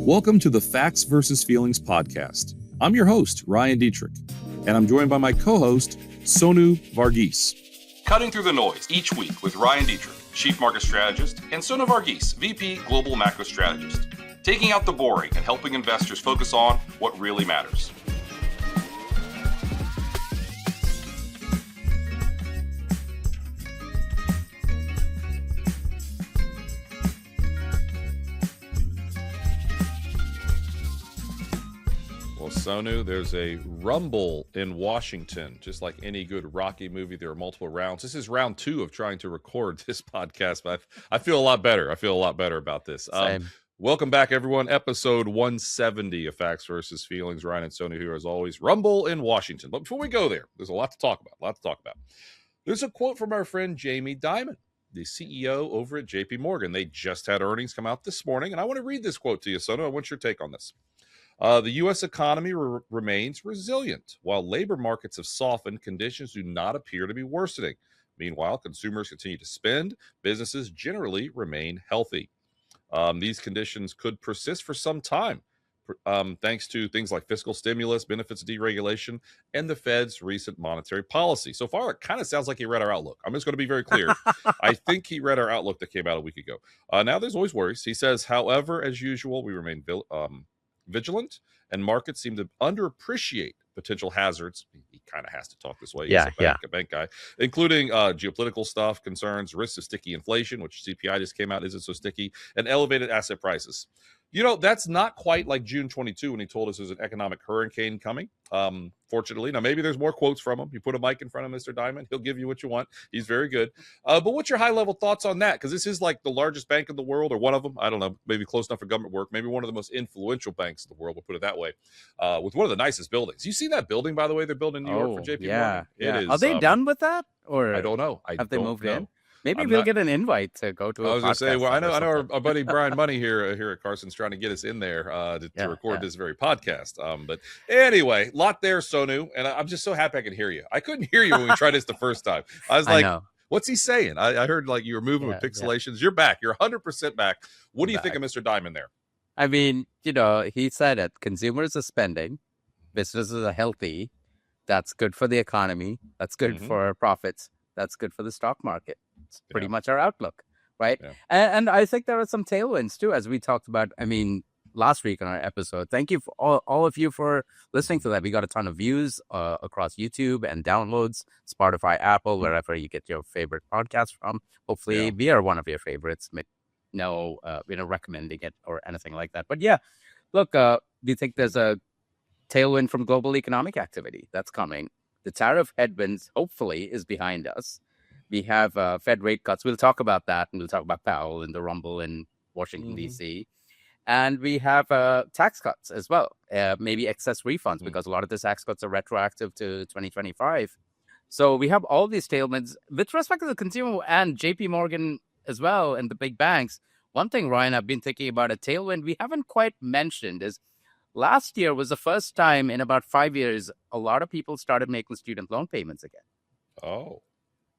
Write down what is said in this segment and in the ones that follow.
Welcome to the Facts versus Feelings podcast. I'm your host, Ryan Detrick, and I'm joined by my co-host, Sonu Varghese. Cutting through the noise each week with Ryan Detrick, Chief Market Strategist, and Sonu Varghese, VP Global Macro Strategist. Taking out the boring and helping investors focus on what really matters. Sonu, there's a rumble in Washington. Just like any good Rocky movie, there are multiple rounds. This is round 2 of trying to record this podcast, but I feel a lot better. I feel a lot better about this. Welcome back, everyone. Episode 170 of Facts versus Feelings. Ryan and Sonu here, as always. Rumble in Washington. But before we go there, there's a lot to talk about. There's a quote from our friend Jamie Dimon, the CEO over at JP Morgan. They just had earnings come out this morning, and I want to read this quote to you, Sonu. I want your take on this. The U.S. economy remains resilient. While labor markets have softened, conditions do not appear to be worsening. Meanwhile, consumers continue to spend. Businesses generally remain healthy. These conditions could persist for some time, thanks to things like fiscal stimulus, benefits deregulation, and the Fed's recent monetary policy. So far, it kind of sounds like he read our outlook. I'm just going to be very clear. I think he read our outlook that came out a week ago. Now, there's always worries. He says, however, as usual, we remain vigilant, and markets seem to underappreciate potential hazards. He kind of has to talk this way. He's a bank guy, including geopolitical stuff, concerns, risks of sticky inflation, which CPI just came out, isn't so sticky, and elevated asset prices. You know, that's not quite like June 22 when he told us there's an economic hurricane coming. Fortunately, now maybe there's more quotes from him. You put a mic in front of Mr. Dimon, he'll give you what you want. He's very good. But what's your high-level thoughts on that? Because this is like the largest bank in the world, or one of them. I don't know, maybe close enough for government work. Maybe one of the most influential banks in the world, we'll put it that way, with one of the nicest buildings. You see that building, by the way, they're building in New York for JP Morgan? Yeah. It is, Are they done with that? Or I don't know. Have they moved in? Maybe I'm we'll not get an invite to go to. I was going to say, well, I know our buddy Brian Money here at Carson's trying to get us in there to record this very podcast. But anyway, lot there, Sonu, and I'm just so happy I can hear you. I couldn't hear you when we tried this the first time. I was like, what's he saying? I heard like you were moving with pixelations. You're back. You're 100% back. What do you think of Mr. Dimon there? I mean, he said it. Consumers are spending. Businesses are healthy. That's good for the economy. That's good for profits. That's good for the stock market. It's pretty much our outlook, right? Yeah. And I think there are some tailwinds too, as we talked about, last week on our episode. Thank you for all of you for listening to that. We got a ton of views across YouTube and downloads, Spotify, Apple, wherever you get your favorite podcast from. Hopefully we are one of your favorites. No, recommending it or anything like that. But yeah, look, do you think there's a tailwind from global economic activity that's coming? The tariff headwinds, hopefully, is behind us. We have Fed rate cuts. We'll talk about that, and we'll talk about Powell and the rumble in Washington, D.C. And we have tax cuts as well, maybe excess refunds, because a lot of the tax cuts are retroactive to 2025. So we have all these tailwinds. With respect to the consumer and JP Morgan as well, and the big banks, one thing, Ryan, I've been thinking about a tailwind we haven't quite mentioned is last year was the first time in about 5 years, a lot of people started making student loan payments again. Oh,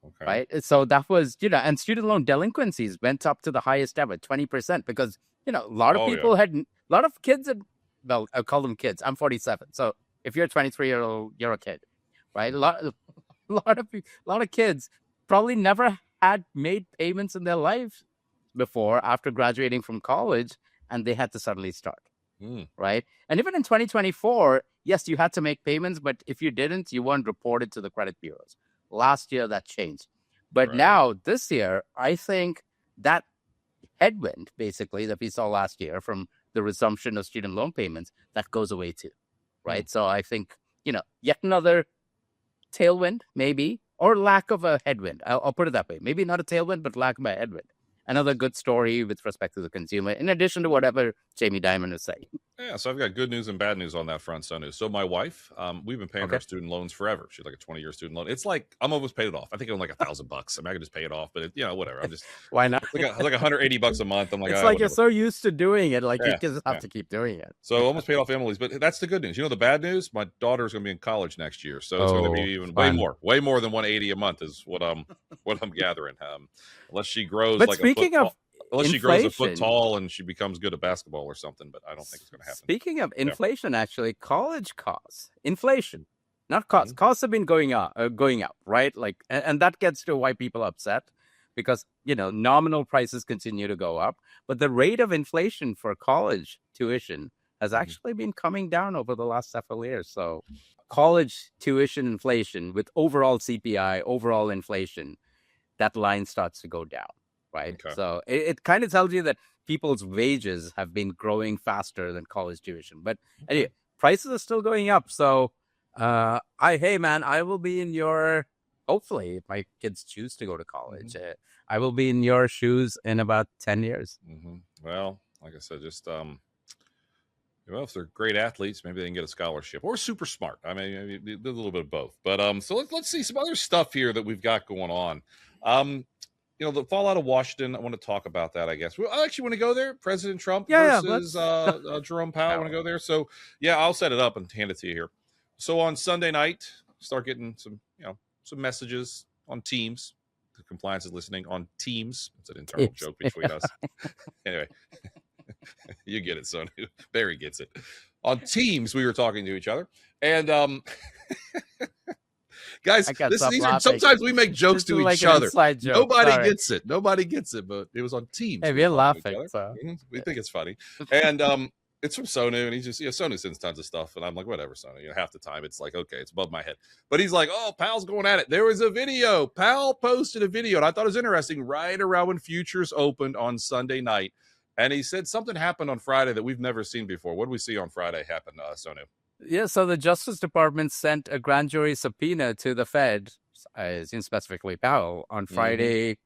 okay. Right. So that was, and student loan delinquencies went up to the highest ever, 20%, because, a lot of people a lot of kids well, I call them kids. I'm 47. So if you're a 23-year-old, you're a kid, right? A lot of kids probably never had made payments in their life before after graduating from college, and they had to suddenly start. Right. And even in 2024, yes, you had to make payments, but if you didn't, you weren't reported to the credit bureaus. Last year, that changed. But now this year, I think that headwind, basically, that we saw last year from the resumption of student loan payments, that goes away too. Right. So I think, yet another tailwind, maybe, or lack of a headwind. I'll put it that way. Maybe not a tailwind, but lack of a headwind. Another good story with respect to the consumer, in addition to whatever Jamie Dimon is saying. Yeah, so I've got good news and bad news on that front, Sonu. So my wife, we've been paying her student loans forever. She's like a 20-year student loan. It's like I'm almost paid it off. I think I'm like $1,000. I can just pay it off, but whatever. I'm just why not? Like $180 a month. I'm like, it's like you're so used to doing it, like you just have to keep doing it. So I almost paid off Emily's, but that's the good news. The bad news? My daughter's going to be in college next year, so it's going to be even way more than $180 a month is what I'm gathering. Unless she grows. But like speaking of Unless she grows a foot tall and she becomes good at basketball or something, but I don't think it's going to happen. Speaking of inflation, actually, college costs, inflation, not costs. Costs have been going up, right? Like, and that gets to why people are upset because, nominal prices continue to go up, but the rate of inflation for college tuition has actually been coming down over the last several years. So college tuition inflation with overall CPI, overall inflation, that line starts to go down, right? Okay. So it kind of tells you that people's wages have been growing faster than college tuition. But anyway, prices are still going up. So hey, man, I will be in your, hopefully, if my kids choose to go to college, I will be in your shoes in about 10 years. Well, like I said, just... if they're great athletes, maybe they can get a scholarship or super smart. I mean, a little bit of both. But so let's see some other stuff here that we've got going on. The fallout of Washington. I want to talk about that. I guess. Well, I actually want to go there. President Trump versus Jerome Powell. I want to go there. So yeah, I'll set it up and hand it to you here. So on Sunday night, start getting some messages on Teams. The compliance is listening on Teams. It's an internal joke between us. Anyway. You get it, Sonu. Barry gets it. On Teams, we were talking to each other. And guys, sometimes we make jokes to each other. Nobody gets it. Nobody gets it, but it was on Teams. Hey, we're laughing. So. We think it's funny. And it's from Sonu, and he's just, Sonu sends tons of stuff. And I'm like, whatever, Sonu. Half the time it's like, okay, it's above my head. But he's like, oh, Powell's going at it. There was a video. Powell posted a video, and I thought it was interesting right around when futures opened on Sunday night. And he said something happened on Friday that we've never seen before. What did we see on Friday happen, Sonu? Yeah, so the Justice Department sent a grand jury subpoena to the Fed, specifically Powell, on Friday,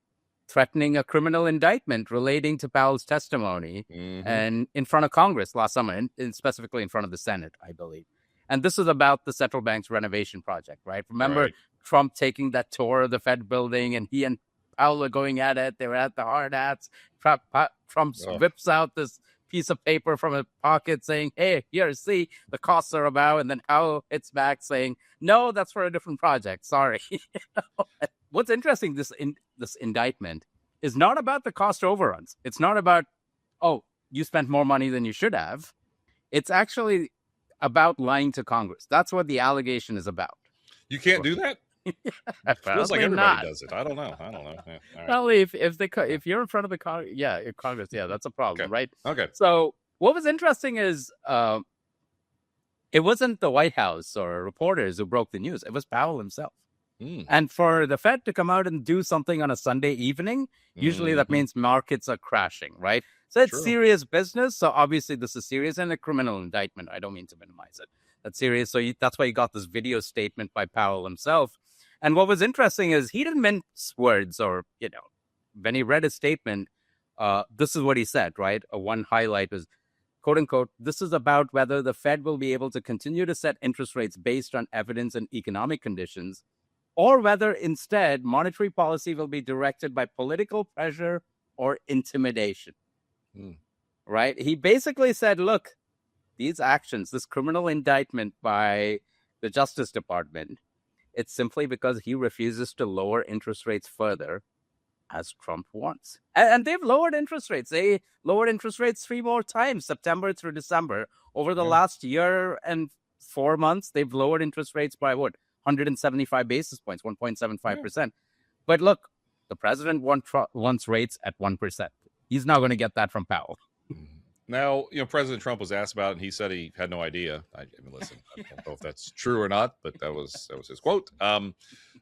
threatening a criminal indictment relating to Powell's testimony and in front of Congress last summer, and specifically in front of the Senate, I believe. And this is about the central bank's renovation project, right? Remember Trump taking that tour of the Fed building, and he and Powell are going at it. They were at the hard hats. Trump whips out this piece of paper from his pocket saying, hey, here, see, the costs are about. And then Powell hits back saying, no, that's for a different project. Sorry. What's interesting, this indictment is not about the cost overruns. It's not about, oh, you spent more money than you should have. It's actually about lying to Congress. That's what the allegation is about. You can't do that? Feels like everybody does it. I don't know. Yeah, well, if you're in front of the Congress, that's a problem, right? Okay. So what was interesting is it wasn't the White House or reporters who broke the news. It was Powell himself. And for the Fed to come out and do something on a Sunday evening, usually that means markets are crashing, right? So it's serious business. So obviously this is serious and a criminal indictment. I don't mean to minimize it. That's serious. So that's why you got this video statement by Powell himself. And what was interesting is he didn't mince words or, when he read his statement, this is what he said, right? One highlight was, quote unquote, this is about whether the Fed will be able to continue to set interest rates based on evidence and economic conditions, or whether instead monetary policy will be directed by political pressure or intimidation, right? He basically said, look, these actions, this criminal indictment by the Justice Department, it's simply because he refuses to lower interest rates further as Trump wants. And they've lowered interest rates. They lowered interest rates 3 more times, September through December. Over the last year and 4 months, they've lowered interest rates by 175 basis points, 1.75%. But look, the president wants rates at 1%. He's not going to get that from Powell. Now, President Trump was asked about it, and he said he had no idea. I mean, listen, I don't know if that's true or not, but that was his quote. I mean,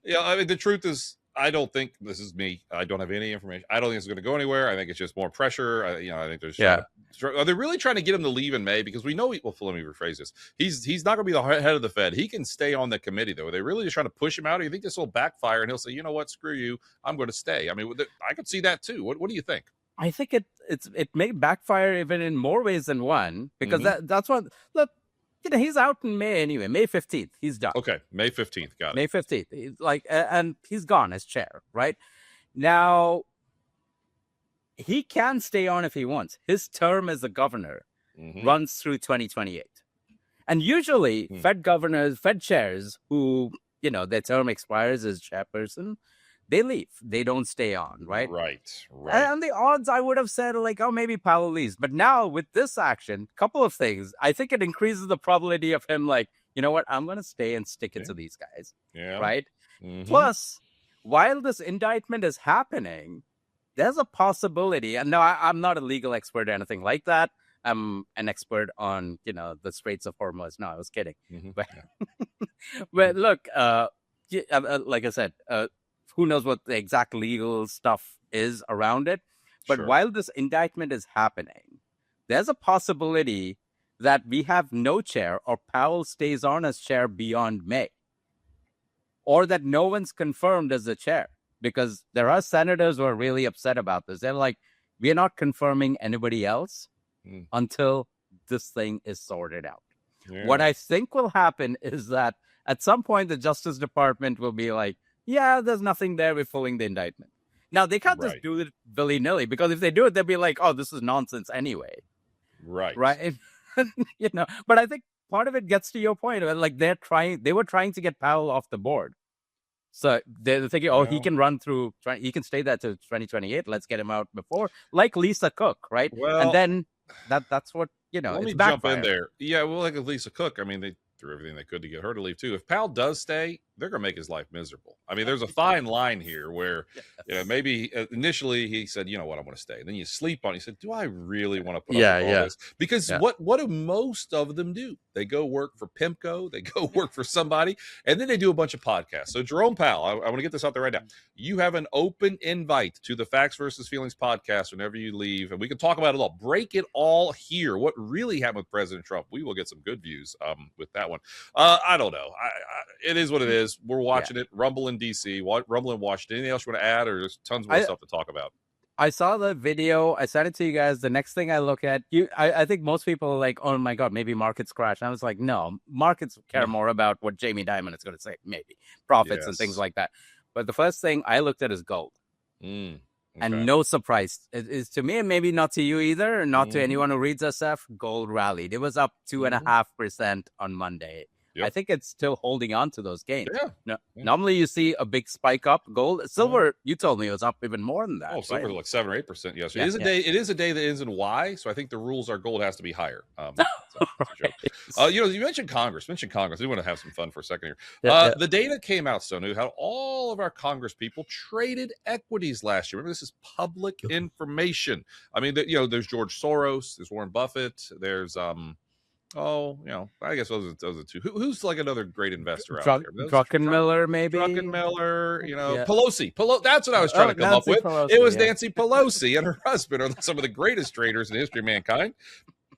the truth is, I don't think, this is me, I don't have any information. I don't think it's going to go anywhere. I think it's just more pressure. I think there's are they really trying to get him to leave in May? Because we know, let me rephrase this. He's not going to be the head of the Fed. He can stay on the committee, though. Are they really just trying to push him out? Or you think this will backfire and he'll say, you know what, screw you, I'm going to stay? I mean, I could see that too. What do you think? I think it may backfire even in more ways than one, because that's what, look, he's out in May anyway. May 15th, he's done. Okay, May 15th, got it. May 15th, he's and he's gone as chair, right? Now, he can stay on if he wants. His term as a governor runs through 2028. And usually, Fed chairs who, their term expires as chairperson, they leave. They don't stay on, right? Right. And the odds, I would have said, like, oh, maybe Powell leaves. But now with this action, couple of things. I think it increases the probability of him, like, you know what, I'm going to stay and stick it to these guys, right? Plus, while this indictment is happening, there's a possibility, and no, I'm not a legal expert or anything like that. I'm an expert on, the Straits of Hormuz. No, I was kidding. But look, like I said, who knows what the exact legal stuff is around it. But while this indictment is happening, there's a possibility that we have no chair, or Powell stays on as chair beyond May, or that no one's confirmed as the chair, because there are senators who are really upset about this. They're like, we're not confirming anybody else until this thing is sorted out. What I think will happen is that at some point, the Justice Department will be like, yeah, there's nothing there. We're pulling the indictment. Now, they can't just do it willy-nilly, because if they do it, they'll be like, oh, this is nonsense anyway. Right. But I think part of it gets to your point. Like, they were trying to get Powell off the board. So they're thinking, he can run through, he can stay there to 2028. Let's get him out before, like Lisa Cook, right? Well, and then that's what, let me jump in there. Yeah, well, like Lisa Cook, I mean, they threw everything they could to get her to leave too. If Powell does stay, they're going to make his life miserable. I mean, there's a fine line here where, maybe initially he said, you know what, I want to stay. And then you sleep on it. He said, do I really want to put up with all this? Because what do most of them do? They go work for PIMCO. They go work for somebody, and then they do a bunch of podcasts. So Jerome Powell, I want to get this out there right now. You have an open invite to the Facts versus Feelings podcast whenever you leave, and we can talk about it all. Break it all here. What really happened with President Trump? We will get some good views with that one. I don't know. It is what it is. We're watching it. Rumble in DC, Rumble in Washington. Anything else you want to add, or there's tons more stuff to talk about? I saw the video. I sent it to you guys. The next thing I look at, I think most people are like, oh my God, maybe markets crash. And I was like, no, markets care more about what Jamie Dimon is going to say, maybe profits and things like that. But the first thing I looked at is gold. And no surprise, it is to me, and maybe not to you either, not to anyone who reads SF, gold rallied. It was up 2.5% on Monday. I think it's still holding on to those gains. Normally you see a big spike up. Gold, silver, you told me it was up even more than that. Oh, silver like 7 or 8%. Yes, it is a day that ends in Y. So I think the rules are gold has to be higher. You mentioned Congress. We want to have some fun for a second here. The data came out, Sonu, how all of our Congress people traded equities last year. Remember, this is public information. I mean, there's George Soros, there's Warren Buffett, there's I guess those are two. Who's like another great investor out there? Druckenmiller, maybe. Druckenmiller, Pelosi. That's what I was trying to come up with. Pelosi, it was Nancy Pelosi and her husband are some of the greatest traders in the history of mankind.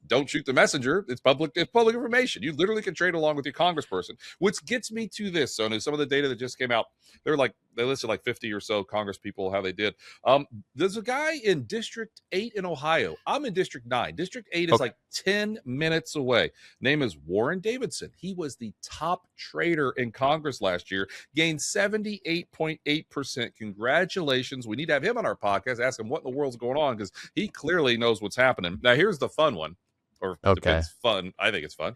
Don't shoot the messenger. It's public information. You literally can trade along with your congressperson, which gets me to this. So some of the data that just came out, they listed like 50 or so congress people, how they did. There's a guy in District 8 in Ohio. I'm in District 9. District 8 is like 10 minutes away. Name is Warren Davidson. He was the top trader in Congress last year, gained 78.8%. Congratulations. We need to have him on our podcast, ask him what in the world's going on, because he clearly knows what's happening. Now, here's the fun one. Or if it's fun, I think it's fun.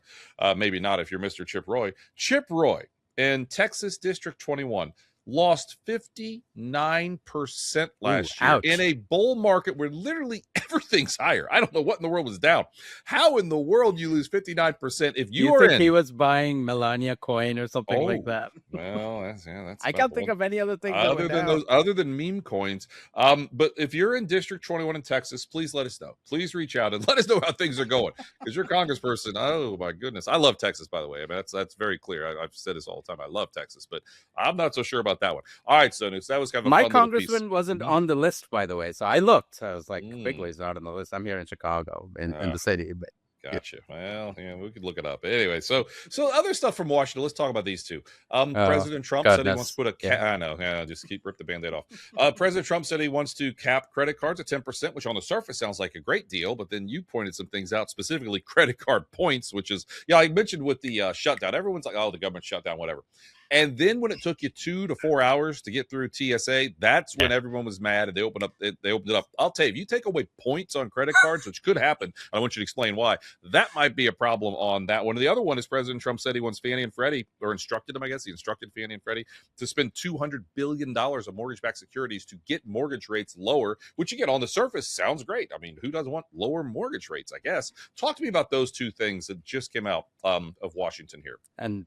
Maybe not if you're Mr. Chip Roy. Chip Roy in Texas District 21 lost 59% last year in a bull market where literally everything's higher. I don't know what in the world was down. How in the world you lose 59% if you are think he was buying Melania coin or something like that? Well, that's I can't think of any other thing other than meme coins. But if you're in District 21 in Texas, please let us know. Please reach out and let us know how things are going, because your congressperson. Oh my goodness, I love Texas. By the way, I mean that's very clear. I've said this all the time. I love Texas, but I'm not so sure about that one. All right, so that was kind of my congressman wasn't on the list, by the way. So I looked. I was like, Bigley's not on the list. I'm here in Chicago, in the city. But gotcha. Well, we could look it up. Anyway, so other stuff from Washington. Let's talk about these two. President Trump said he wants to put a cap. I know. Just rip the Band-Aid off. President Trump said he wants to cap credit cards at 10%, which on the surface sounds like a great deal. But then you pointed some things out, specifically credit card points, which is, I mentioned with the shutdown. Everyone's like, oh, the government shut down, whatever. And then when it took you 2 to 4 hours to get through TSA, that's when everyone was mad and they opened it up. I'll tell you, if you take away points on credit cards, which could happen, I want you to explain why, that might be a problem on that one. And the other one is President Trump said he wants Fannie and Freddie, or instructed them, I guess, he instructed Fannie and Freddie to spend $200 billion of mortgage-backed securities to get mortgage rates lower, which, again, on the surface sounds great. I mean, who doesn't want lower mortgage rates, I guess? Talk to me about those two things that just came out of Washington here. And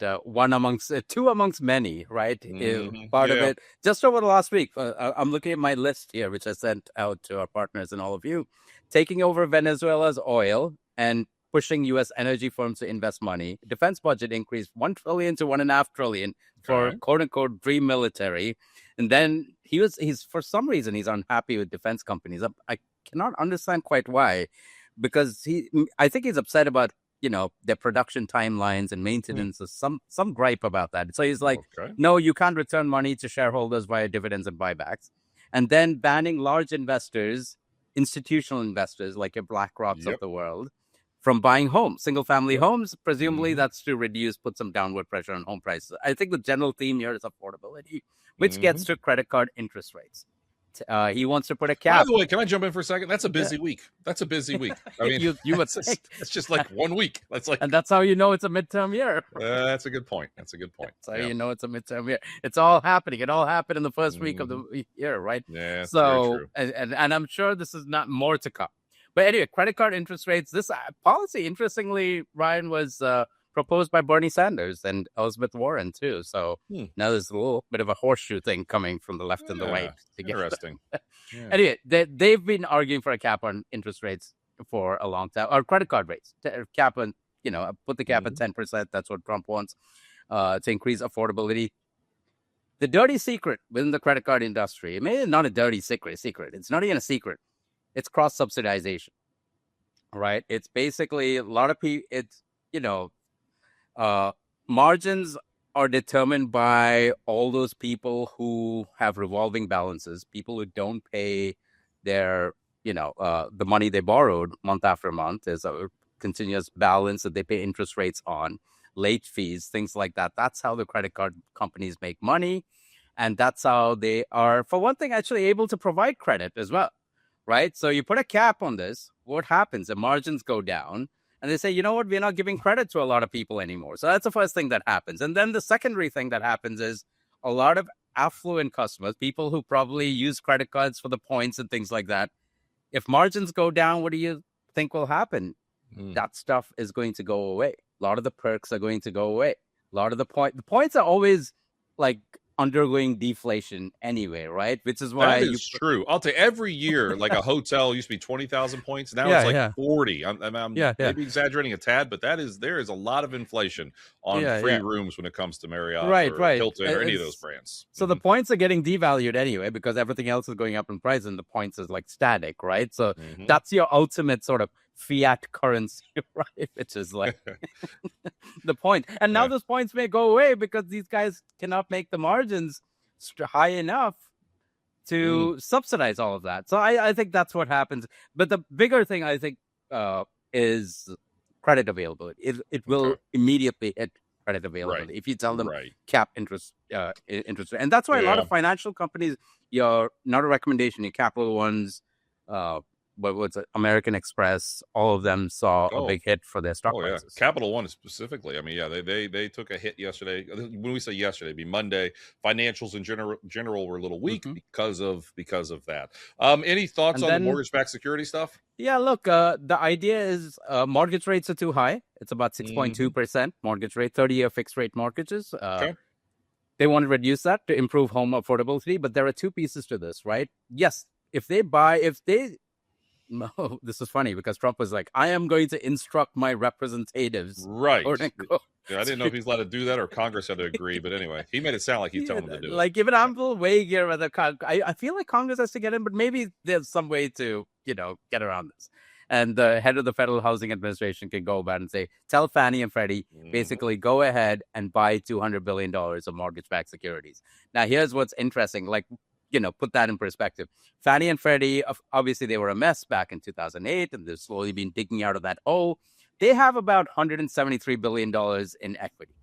two amongst many, right? Part of it, just over the last week, I'm looking at my list here, which I sent out to our partners and all of you, taking over Venezuela's oil and pushing U.S. energy firms to invest money. Defense budget increased $1 trillion to $1.5 trillion for quote unquote dream military. And then he's for some reason he's unhappy with defense companies. I cannot understand quite why, because I think he's upset about their production timelines and maintenance. Some gripe about that. So he's like, no, you can't return money to shareholders via dividends and buybacks. And then banning large investors, institutional investors like your BlackRocks of the world, from buying homes, single-family homes. Presumably that's to put some downward pressure on home prices. I think the general theme here is affordability, which gets to credit card interest rates. He wants to put a cap. By the way, can I jump in for a second? That's a busy week. That's a busy week. I mean, you would think it's just like 1 week. And that's how you know it's a midterm year. That's a good point. That's how you know it's a midterm year. It's all happening. It all happened in the first week of the year, right? Yeah. So, and I'm sure this is not more to come. But anyway, credit card interest rates. This policy, interestingly, Ryan, was proposed by Bernie Sanders and Elizabeth Warren too. So now there's a little bit of a horseshoe thing coming from the left and the right. Interesting. Anyway, they've been arguing for a cap on interest rates for a long time, or credit card rates. Cap on, put the cap at 10%. That's what Trump wants to increase affordability. The dirty secret within the credit card industry, maybe not a dirty secret. It's not even a secret. It's cross-subsidization, right? It's basically a lot of people, margins are determined by all those people who have revolving balances, people who don't pay their, the money they borrowed month after month. There's a continuous balance that they pay interest rates on, late fees, things like that. That's how the credit card companies make money. And that's how they are, for one thing, actually able to provide credit as well. Right. So you put a cap on this. What happens? The margins go down and they say, you know what? We're not giving credit to a lot of people anymore. So that's the first thing that happens. And then the secondary thing that happens is a lot of affluent customers, people who probably use credit cards for the points and things like that. If margins go down, what do you think will happen? That stuff is going to go away. A lot of the perks are going to go away. A lot of the points are always like undergoing deflation anyway, right? Which is why that is true. I'll tell you, every year, like a hotel used to be 20,000 points. Now it's like 40. I'm maybe exaggerating a tad, but there is a lot of inflation on free rooms when it comes to Marriott or Hilton or any of those brands. So the points are getting devalued anyway because everything else is going up in price and the points is like static, right? So that's your ultimate sort of fiat currency, right? Which is like the point. And now those points may go away because these guys cannot make the margins high enough to subsidize all of that. So I think that's what happens. But the bigger thing I think is credit availability. It will immediately hit credit availability if you tell them cap interest rate. And that's why a lot of financial companies, not a recommendation, your Capital Ones, but what's it, American Express, all of them saw a big hit for their stock prices. Capital One specifically. I mean, they took a hit yesterday. When we say yesterday, it'd be Monday. Financials in general were a little weak because of that. Any thoughts on the mortgage-backed security stuff? Yeah, look, the idea is mortgage rates are too high. It's about 6.2% mortgage rate, 30-year fixed rate mortgages. They want to reduce that to improve home affordability, but there are two pieces to this, right? Yes, no, this is funny because Trump was like, I am going to instruct my representatives. Right. I didn't know if he's allowed to do that or Congress had to agree. But anyway, he made it sound like he's telling them to do it. Like, even I'm a little vague here whether I feel like Congress has to get in, but maybe there's some way to, get around this. And the head of the Federal Housing Administration can go about and say, tell Fannie and Freddie, basically go ahead and buy $200 billion of mortgage-backed securities. Now, here's what's interesting. Like, put that in perspective. Fannie and Freddie, obviously they were a mess back in 2008, and they've slowly been digging out of that hole. They have about $173 billion in equity.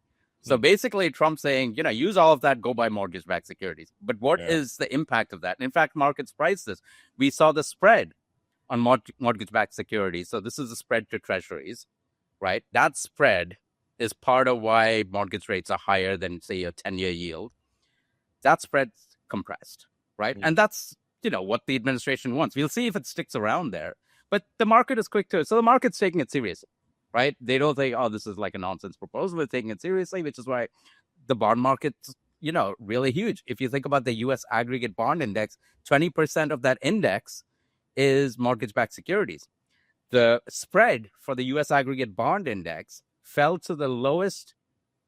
So basically, Trump saying, use all of that, go buy mortgage-backed securities. But what is the impact of that? And in fact, markets price this. We saw the spread on mortgage-backed securities. So this is the spread to treasuries, right? That spread is part of why mortgage rates are higher than, say, a 10-year yield. That spread's compressed, right? And that's, what the administration wants. We'll see if it sticks around there. But the market is quick to, so the market's taking it seriously, right? They don't think, oh, this is like a nonsense proposal. They're taking it seriously, which is why the bond market's, really huge. If you think about the U.S. aggregate bond index, 20% of that index is mortgage-backed securities. The spread for the U.S. aggregate bond index fell to the lowest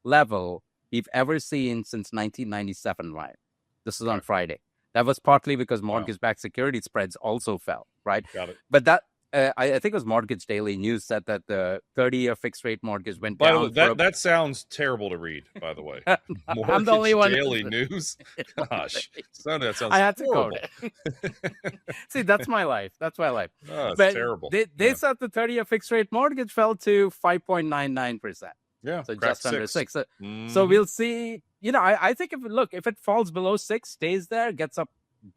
level we've ever seen since 1997, right? This is on Friday. That was partly because mortgage-backed security spreads also fell, right? Got it. But that, I think it was Mortgage Daily News said that the 30-year fixed rate mortgage went By down. the way, that sounds terrible to read, by the way. I'm the only one. Daily News? Gosh. That sounds I had to horrible. quote it. See, that's my life. That's my life. Oh, it's But terrible. They said the 30-year fixed rate mortgage fell to 5.99%. Yeah, So cracked just under 6. So, Mhm. so we'll see. I think if it falls below 6, stays there, gets up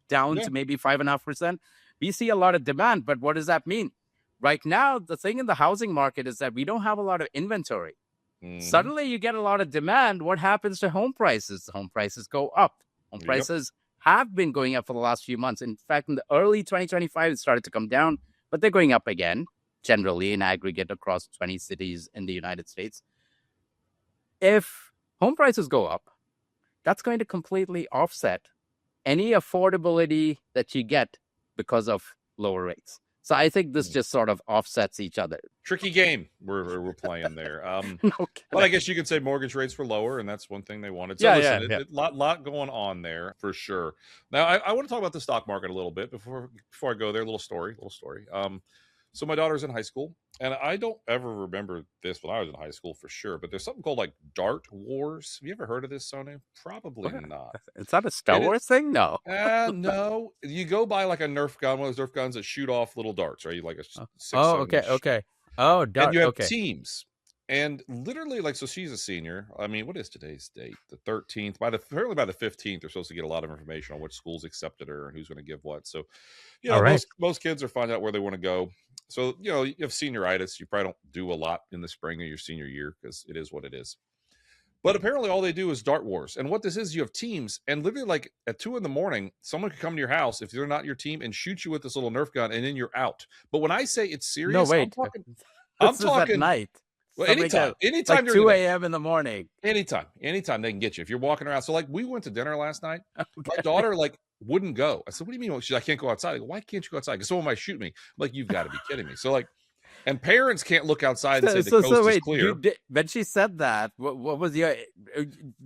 down to maybe 5.5%, we see a lot of demand. But what does that mean? Right now, the thing in the housing market is that we don't have a lot of inventory. Mhm. Suddenly you get a lot of demand. What happens to home prices? Home prices go up. Home prices have been going up for the last few months. In fact, in the early 2025, it started to come down, but they're going up again, generally in aggregate across 20 cities in the United States. If home prices go up, that's going to completely offset any affordability that you get because of lower rates. So I think this just sort of offsets each other. Tricky game we're playing there. But I guess you could say mortgage rates were lower, and that's one thing they wanted. So a lot going on there for sure. Now I want to talk about the stock market a little bit before I go there. Little story. So my daughter's in high school, and I don't ever remember this when I was in high school for sure, but there's something called like Dart Wars. Have you ever heard of this, Sonu? Probably not. Is that a Star Wars thing? No. No. You go buy like a Nerf gun, one of those Nerf guns that shoot off little darts, right? Like a 6 okay. Oh, dart. And you have teams. And literally, like, so she's a senior. I mean, what is today's date? The 13th. Apparently by the 15th, they're supposed to get a lot of information on which schools accepted her and who's going to give what. So, most kids are finding out where they want to go. So, you have senioritis. You probably don't do a lot in the spring of your senior year because it is what it is. But apparently all they do is Dart Wars. And what this is, you have teams, and literally like at 2 a.m, someone could come to your house if they're not your team and shoot you with this little Nerf gun, and then you're out. But when I say it's serious, no, wait. I'm talking at night. Well, anytime like 2 a.m. in the morning. Anytime they can get you if you're walking around. So like we went to dinner last night. My daughter wouldn't go. I said, "What do you mean?" She's like, "I can't go outside." I go, "Why can't you go outside?" Because someone might shoot me. I'm like, "You've got to be kidding me." So like, and parents can't look outside and say the coast is clear. When she said that, what was your?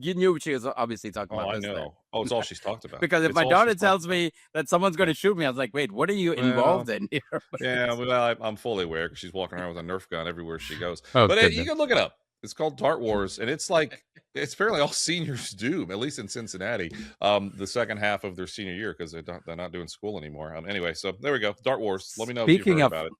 You knew she was obviously talking about. I know. There. Oh, it's all she's talked about. Because if my daughter tells me that someone's going to shoot me, I was like, "Wait, what are you involved in here?" Yeah, well, I'm fully aware because she's walking around with a Nerf gun everywhere she goes. But you can look it up. It's called Dart Wars, and it's apparently all seniors do, at least in Cincinnati, the second half of their senior year because they're not doing school anymore. Anyway, so there we go. Dart Wars. Let me know if you've heard about it.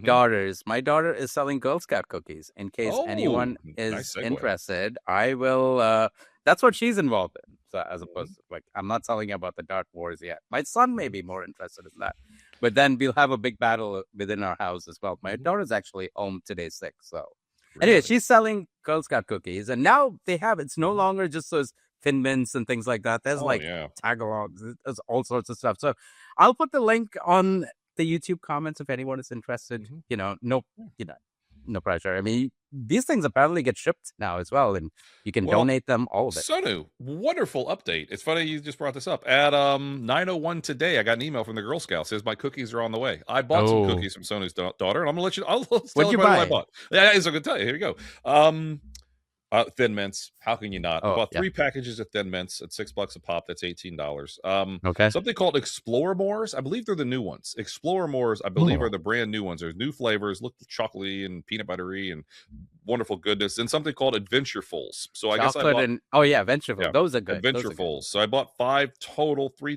Daughters, my daughter is selling Girl Scout cookies. In case anyone is interested, I will. That's what she's involved in. So as opposed to I'm not telling you about the Dart Wars yet. My son may be more interested in that, but then we'll have a big battle within our house as well. My daughter's actually home today sick, so. Really? Anyway, she's selling Girl Scout cookies, and now it's no longer just those Thin Mints and things like that. There's Tagalogs, there's all sorts of stuff. So I'll put the link on the YouTube comments if anyone is interested. No pressure. I mean, these things apparently get shipped now as well, and you can donate them, all of it. Sonu, wonderful update. It's funny you just brought this up. At 9:01 today, I got an email from the Girl Scouts. Says my cookies are on the way. I bought some cookies from Sonu's daughter, and I'm gonna let you. I'll tell everybody what I bought. Yeah, I'm gonna tell you. Here you go. Thin Mints. How can you not? I bought 3 packages of Thin Mints at $6 a pop. That's $18. Something called Explore Mores. I believe they're the new ones. Explore Mores, I believe, are the brand new ones. There's new flavors, look chocolatey and peanut buttery and wonderful goodness. And something called Adventurefuls. So I guess I bought Adventurefuls. Yeah, those are good. Adventurefuls. So I bought 5 total, 3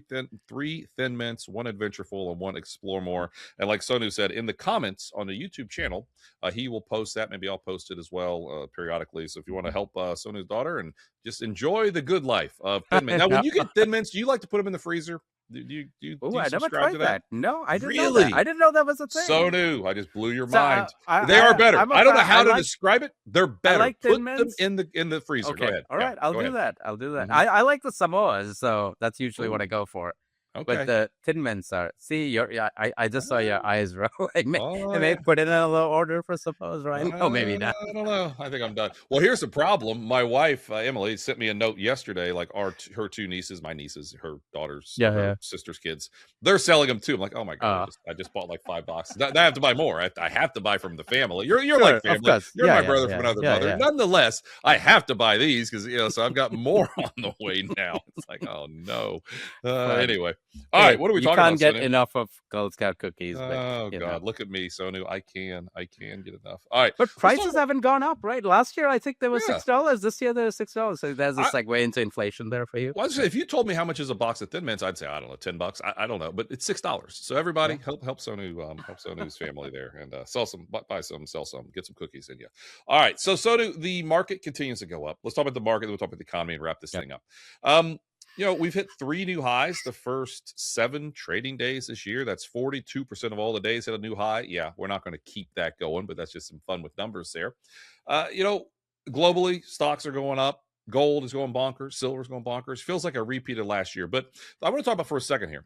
Thin Mints, 1 Adventureful, and 1 Explore More. And like Sonu said, in the comments on the YouTube channel, he will post that. Maybe I'll post it as well periodically. So if you want want to help Sonu's daughter and just enjoy the good life of Thin Mints. Now, when you get Thin Mints, do you like to put them in the freezer? Do you Oh, I never subscribe to tried that. No, I didn't know Really? that. I didn't know that was a thing. So new. I just blew your So, mind. They are better. I'm a I don't know fan. how I to like- describe it. They're better. like Put Thin them Mints. in the freezer. Okay. Go ahead. All Yeah, right. I'll go do ahead. that. I'll do that. Mhm. I like the Samoas, so that's usually what Ooh. I go for. Okay. But the Thin Mints are. See, I just saw your eyes roll. I may yeah. put in a little order for Samoas, right? No, maybe not. I don't know. I think I'm done. Well, here's the problem. My wife, Emily, sent me a note yesterday. Like her two nieces, my nieces, her daughters, her sister's kids, they're selling them too. I'm like, oh my god, I just bought like 5 boxes. I have to buy more. I have to buy from the family. You're Sure, like of family. course. You're Yeah, my yeah, brother yeah, from another yeah, mother. yeah. Nonetheless, I have to buy these because so I've got more on the way now. It's like, oh no. Anyway, all right. What are we talking about? You can't get enough of Girl Scout cookies. Oh but, God, look at me, Sonu. I can get enough. All right, but prices haven't gone up, right? Last year I think there was Yeah. $6. This year there's $6. So there's a segue into inflation there for you. Well, if you told me how much is a box of Thin Mints, I'd say I don't know, $10. I don't know, but it's $6. So everybody help Sonu, help Sonu's family there, and sell some, buy some, sell some, get some cookies in you. All right, so Sonu, the market continues to go up. Let's talk about the market. Then we'll talk about the economy and wrap this thing up. We've hit 3 new highs the first 7 trading days this year. That's 42% of all the days hit a new high. Yeah, we're not going to keep that going, but that's just some fun with numbers there. Globally, stocks are going up. Gold is going bonkers. Silver is going bonkers. Feels like a repeat of last year. But I want to talk about for a second here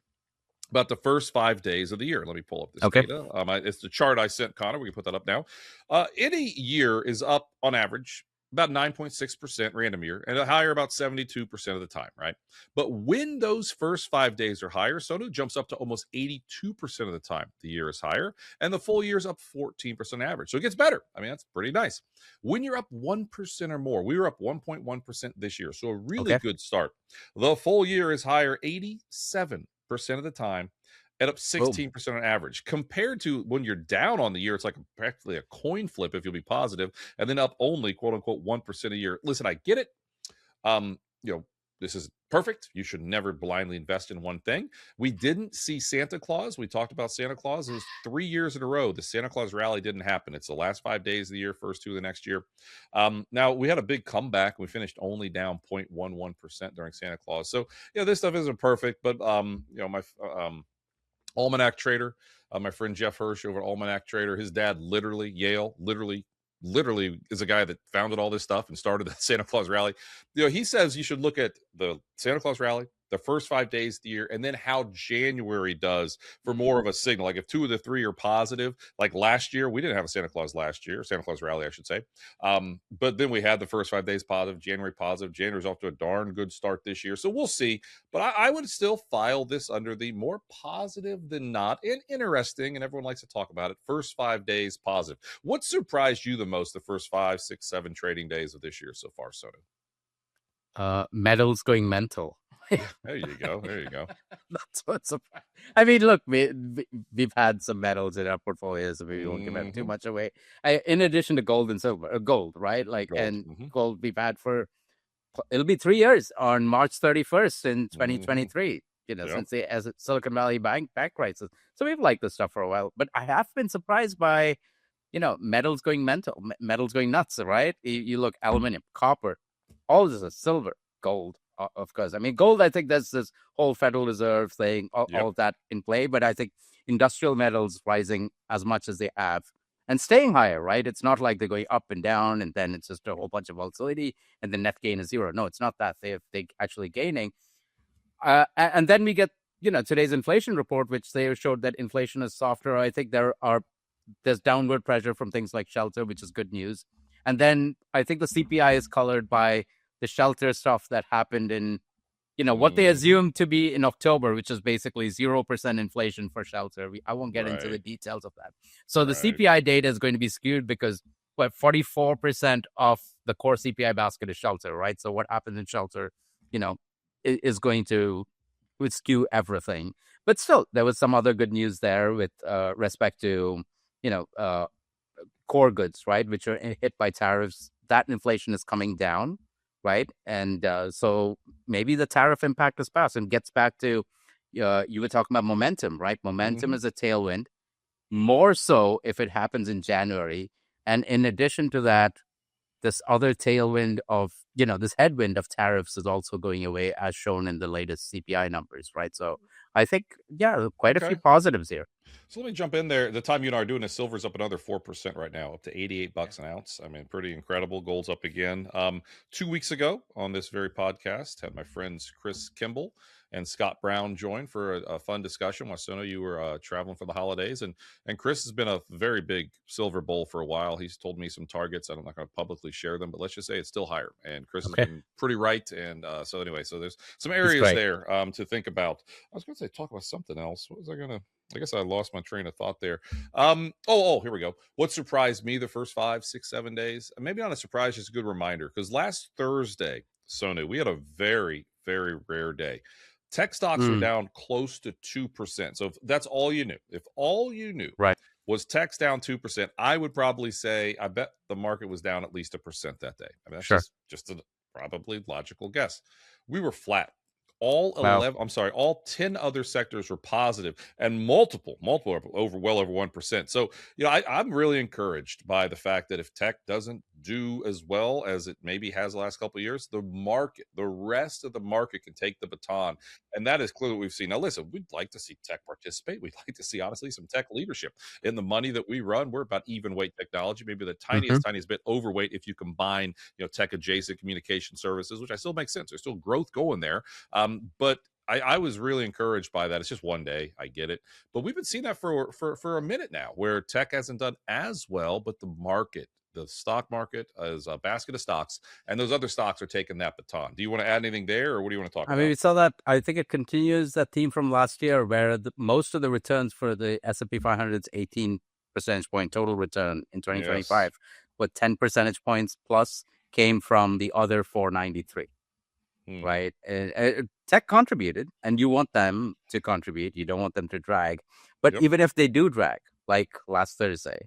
about the first 5 days of the year. Let me pull up this data. It's the chart I sent Connor. We can put that up now. Any year is up on average about 9.6% random year, and higher about 72% of the time, right? But when those first 5 days are higher, Sonu jumps up to almost 82% of the time the year is higher, and the full year is up 14% average. So it gets better. I mean, that's pretty nice. When you're up 1% or more, we were up 1.1% this year, so a really good start. The full year is higher 87% of the time, and up 16% on average. Compared to when you're down on the year, it's like practically a coin flip if you'll be positive, and then up only quote unquote 1% a year. Listen, I get it. This is perfect. You should never blindly invest in one thing. We didn't see Santa Claus. We talked about Santa Claus. It was 3 years in a row. The Santa Claus rally didn't happen. It's the last 5 days of the year, first 2 of the next year. Now, we had a big comeback. We finished only down 0.11% during Santa Claus. So, this stuff isn't perfect, but, my Almanac Trader, my friend Jeff Hirsch over at Almanac Trader, his dad Yale is a guy that founded all this stuff and started the Santa Claus rally. He says you should look at the Santa Claus rally, the first 5 days of the year, and then how January does for more of a signal. Like if 2 of the 3 are positive, like last year, we didn't have a Santa Claus rally, I should say. But then we had the first 5 days positive, January positive. January's off to a darn good start this year. So we'll see. But I would still file this under the more positive than not, and interesting, and everyone likes to talk about it. First 5 days positive. What surprised you the most the first 5, 6, 7 trading days of this year so far, Sonu? Metals going mental. There you go. That's what's surprising. I mean, look, we've had some metals in our portfolios, so we won't give too much away. In addition to gold and silver, gold, right? Gold we've had it'll be 3 years on March 31st in 2023. Since the Silicon Valley bank crisis. So we've liked this stuff for a while, but I have been surprised by, metals going mental, metals going nuts, right? You look, aluminum, copper, all this is silver, gold. Of course. I mean, gold, I think there's this whole Federal Reserve thing, all of that in play. But I think industrial metals rising as much as they have and staying higher, right? It's not like they're going up and down and then it's just a whole bunch of volatility and the net gain is 0. No, it's not that. They're actually gaining. And then we get, today's inflation report, which they showed that inflation is softer. I think there's downward pressure from things like shelter, which is good news. And then I think the CPI is colored by the shelter stuff that happened in, what they assumed to be in October, which is basically 0% inflation for shelter. I won't get into the details of that. So the CPI data is going to be skewed because 44% of the core CPI basket is shelter, right? So what happens in shelter, is going to skew everything. But still, there was some other good news there with respect to, core goods, right, which are hit by tariffs. That inflation is coming down. Right. And so maybe the tariff impact is past and gets back to you were talking about momentum, right? Momentum is a tailwind, more so if it happens in January. And in addition to that, this other tailwind of, this headwind of tariffs is also going away, as shown in the latest CPI numbers, right? So I think, quite a few positives here. So let me jump in there. The time you and I are doing this, silver's up another 4% right now, up to $88 an ounce. I mean, pretty incredible. Gold's up again. 2 weeks ago on this very podcast, had my friends Chris Kimball and Scott Brown join for a fun discussion. Sonu, you were traveling for the holidays, and Chris has been a very big silver bull for a while. He's told me some targets. I'm not going to publicly share them, but let's just say it's still higher. And Chris has been pretty right. And so anyway, so there's some areas there to think about. I was going to say talk about something else. What was I going to? I guess I lost my train of thought there. Here we go. What surprised me the first 5, 6, 7 days? Maybe not a surprise, just a good reminder. Because last Thursday, Sonu, we had a very, very rare day. Tech stocks were down close to 2%. So if that's all you knew, was tech's down 2%, I would probably say, I bet the market was down at least 1% that day. I mean, that's just a probably logical guess. We were flat. All 10 other sectors were positive, and multiple well over 1%. So, I'm really encouraged by the fact that if tech doesn't do as well as it maybe has the last couple of years, the rest of the market can take the baton. And that is clearly what we've seen. Now, listen, we'd like to see tech participate. We'd like to see, honestly, some tech leadership. In the money that we run, we're about even weight technology, maybe the tiniest bit overweight if you combine, tech adjacent communication services, which I still makes sense. There's still growth going there. But I was really encouraged by that. It's just one day. I get it. But we've been seeing that for a minute now, where tech hasn't done as well, but the stock market is a basket of stocks, and those other stocks are taking that baton. Do you want to add anything there, or what do you want to talk about? I mean, we saw that. I think it continues that theme from last year, where most of the returns for the S&P 500's 18 percentage point total return in 2025, with 10 percentage points plus, came from the other 493. Right? Tech contributed, and you want them to contribute. You don't want them to drag. But even if they do drag, like last Thursday,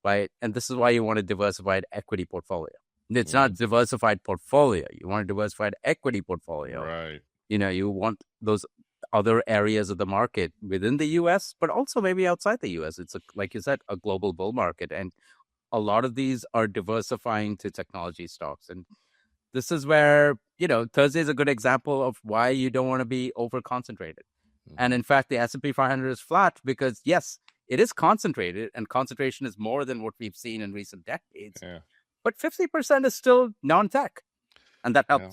right? And this is why you want a diversified equity portfolio. It's not a diversified portfolio. You want a diversified equity portfolio. Right. You want those other areas of the market within the U.S., but also maybe outside the U.S. It's, like you said, a global bull market. And a lot of these are diversifying to technology stocks. And this is where, Thursday is a good example of why you don't want to be over-concentrated. And in fact, the S&P 500 is flat because, yes, it is concentrated, and concentration is more than what we've seen in recent decades. Yeah. But 50% is still non-tech, and that helps. Yeah.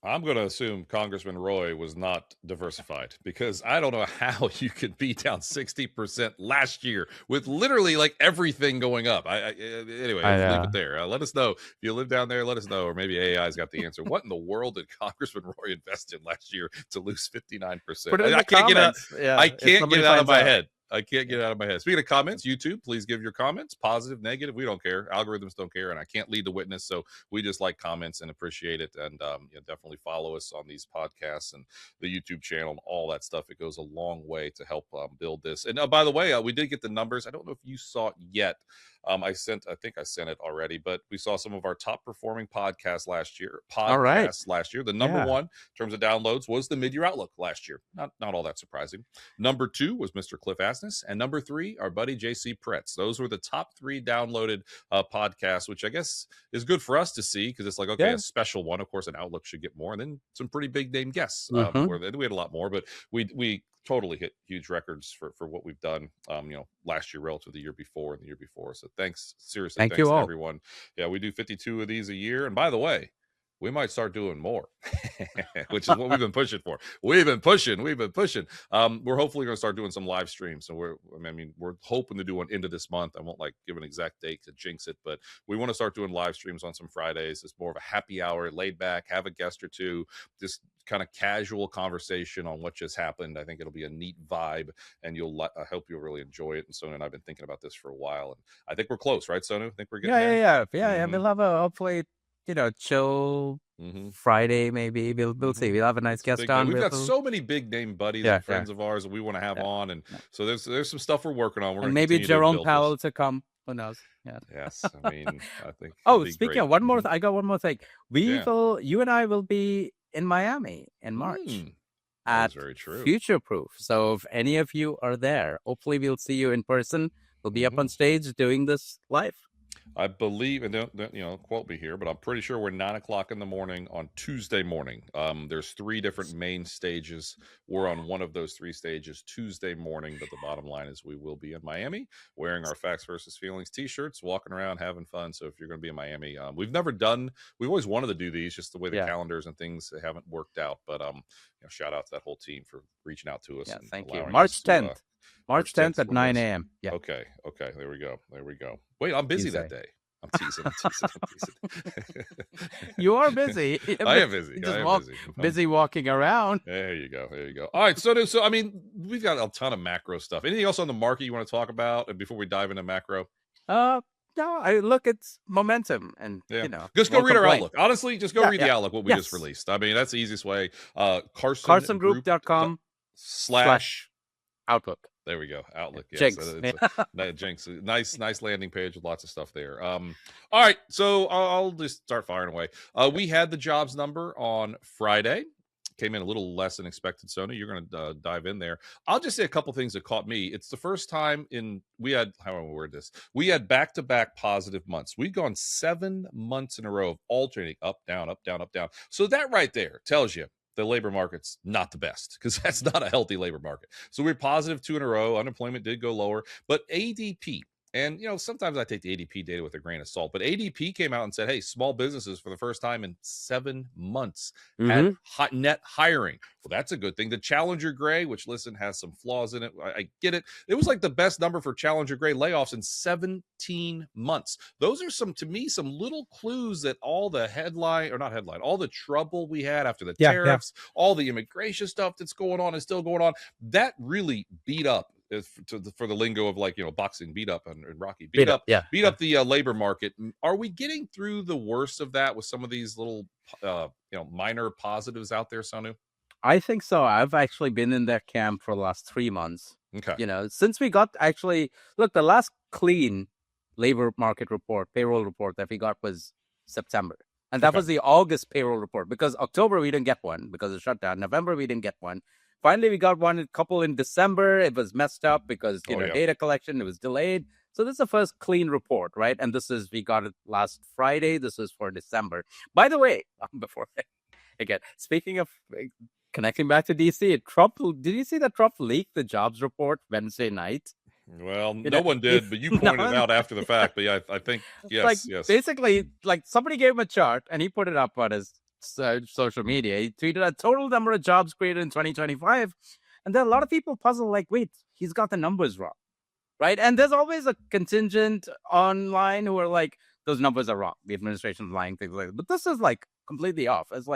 I'm going to assume Congressman Roy was not diversified, because I don't know how you could be down 60% last year with literally like everything going up. Anyway, let's leave it there. Let us know if you live down there. Let us know, or maybe AI's got the answer. What in the world did Congressman Roy invest in last year to lose 59%? I can't get it out of my head. I can't get it out of my head. Speaking of comments, YouTube, please give your comments, positive, negative. We don't care. Algorithms don't care, and I can't lead the witness, so we just like comments and appreciate it. And definitely follow us on these podcasts and the YouTube channel and all that stuff. It goes a long way to help build this. And by the way, we did get the numbers. I don't know if you saw it yet. I think I sent it already, but we saw some of our top performing podcasts last year. The number one in terms of downloads was the Mid-Year Outlook last year. Not all that surprising. Number 2 was Mr. Cliff Asness, and number 3, our buddy JC Pretz. Those were the top 3 downloaded podcasts, which I guess is good for us to see, because it's like, okay, a special one. Of course, an Outlook should get more, and then some pretty big name guests. Where we had a lot more, but we totally hit huge records for what we've done, last year relative to the year before and the year before. So thanks, seriously. Thanks to everyone. Yeah, we do 52 of these a year. And by the way, we might start doing more, which is what we've been pushing for. We've been pushing. We're hopefully going to start doing some live streams. So we're hoping to do one into this month. I won't give an exact date to jinx it, but we want to start doing live streams on some Fridays. It's more of a happy hour, laid back, have a guest or two, just kind of casual conversation on what just happened. I think it'll be a neat vibe, and I hope you'll really enjoy it. And Sonu and I've been thinking about this for a while, and I think we're close, right, Sonu? I think we're getting there. Yeah. We'll have hopefully chill Friday, maybe. We'll see. We'll have a nice guest on. We've got so many big name buddies and friends of ours that we want to have on, and so there's some stuff we're working on. And maybe Jerome Powell to come. Who knows? Yeah. Yes, I mean, I think. Speaking of one more, I got one more thing. You and I will be in Miami in March at Future Proof. So if any of you are there, hopefully we'll see you in person. We'll be up on stage doing this live. I believe, and don't quote me here, but I'm pretty sure we're 9:00 in the morning on Tuesday morning. There's 3 different main stages. We're on one of those 3 stages Tuesday morning, but the bottom line is we will be in Miami wearing our Facts versus Feelings t-shirts, walking around having fun. So if you're going to be in Miami, we've always wanted to do these, just the way the calendars and things haven't worked out. But shout out to that whole team for reaching out to us. Yeah, and thank you. allowing March us 10th. to, March 10th at 9 a.m. Yeah. Okay. There we go. Wait, I'm busy Tuesday. that day. I'm teasing. You are busy. I am busy. Busy walking around. There you go. All right. So I mean, we've got a ton of macro stuff. Anything else on the market you want to talk about before we dive into macro? No, I look, it's momentum, and just go read our outlook. Honestly, just go read the outlook, what we just released. I mean, that's the easiest way. CarsonGroup.com/outlook. There we go. Outlook. Yes. Jinx. Jinx. Nice landing page with lots of stuff there. All right. So I'll just start firing away. We had the jobs number on Friday. Came in a little less than expected. Sonu, you're going to dive in there. I'll just say a couple things that caught me. It's the first time we had back-to-back positive months. We've gone 7 months in a row of alternating up, down, up, down, up, down. So that right there tells you the labor market's not the best, because that's not a healthy labor market. So we're positive 2 in a row. Unemployment did go lower, but ADP, and sometimes I take the ADP data with a grain of salt, but ADP came out and said, hey, small businesses for the first time in 7 months had net hiring. Well, that's a good thing. The Challenger Gray, which has some flaws in it. I get it. It was like the best number for Challenger Gray layoffs in 17 months. Those are some little clues that all the all the trouble we had after the tariffs, all the immigration stuff that's going on is still going on. That really beat up, for the lingo of boxing, beat up and Rocky, beat up the labor market. Are we getting through the worst of that with some of these little minor positives out there, Sonu? I think so. I've actually been in that camp for the last 3 months. Okay. Since we got the last clean labor market report, payroll report that we got was September. And that was the August payroll report, because October we didn't get one because of shutdown. November we didn't get one. Finally, we got a couple in December. It was messed up because, data collection, it was delayed. So this is the first clean report, right? And we got it last Friday. This is for December. By the way, speaking of connecting back to DC, did you see that Trump leaked the jobs report Wednesday night? Well, no one did, but you pointed it out after the fact. But yeah, I think, yes. Basically, somebody gave him a chart and he put it up on his social media. He tweeted a total number of jobs created in 2025, and then a lot of people puzzle wait, he's got the numbers wrong, right? And there's always a contingent online who are those numbers are wrong, the administration's lying, things like that. But this is completely off. It's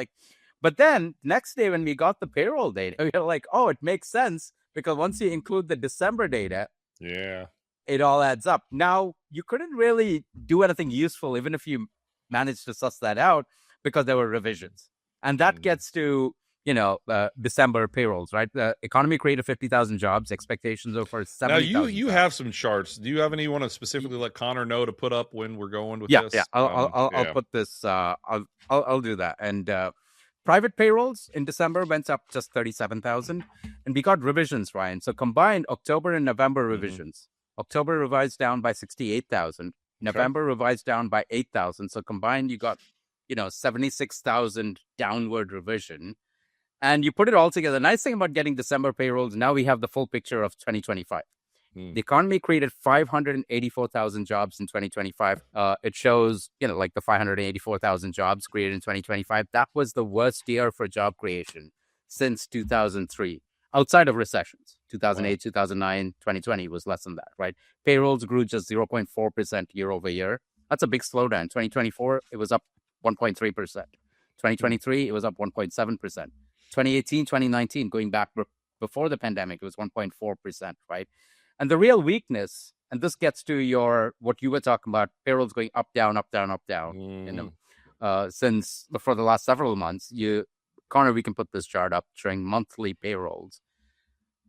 but then next day when we got the payroll data, we were oh, it makes sense, because once you include the December data, it all adds up. Now, you couldn't really do anything useful even if you managed to suss that out, because there were revisions. And that gets to, December payrolls, right? The economy created 50,000 jobs. Expectations are for 70,000. Now, you have some charts. Do you have any you want to specifically let Connor know to put up when we're going with this? Yeah, I'll put this. I'll do that. And private payrolls in December went up just 37,000. And we got revisions, Ryan. So combined October and November revisions. October revised down by 68,000. November revised down by 8,000. So combined, you got 76,000 downward revision. And you put it all together. The nice thing about getting December payrolls, now we have the full picture of 2025. The economy created 584,000 jobs in 2025. It shows, the 584,000 jobs created in 2025. That was the worst year for job creation since 2003, outside of recessions. 2008, 2009, 2020 was less than that, right? Payrolls grew just 0.4% year over year. That's a big slowdown. 2024, it was up 1.3%. 2023, it was up 1.7%. 2018, 2019, going back before the pandemic, it was 1.4%, right? And the real weakness, and this gets to what you were talking about, payrolls going up, down, up, down, up, down, since for the last several months. Connor, we can put this chart up showing monthly payrolls.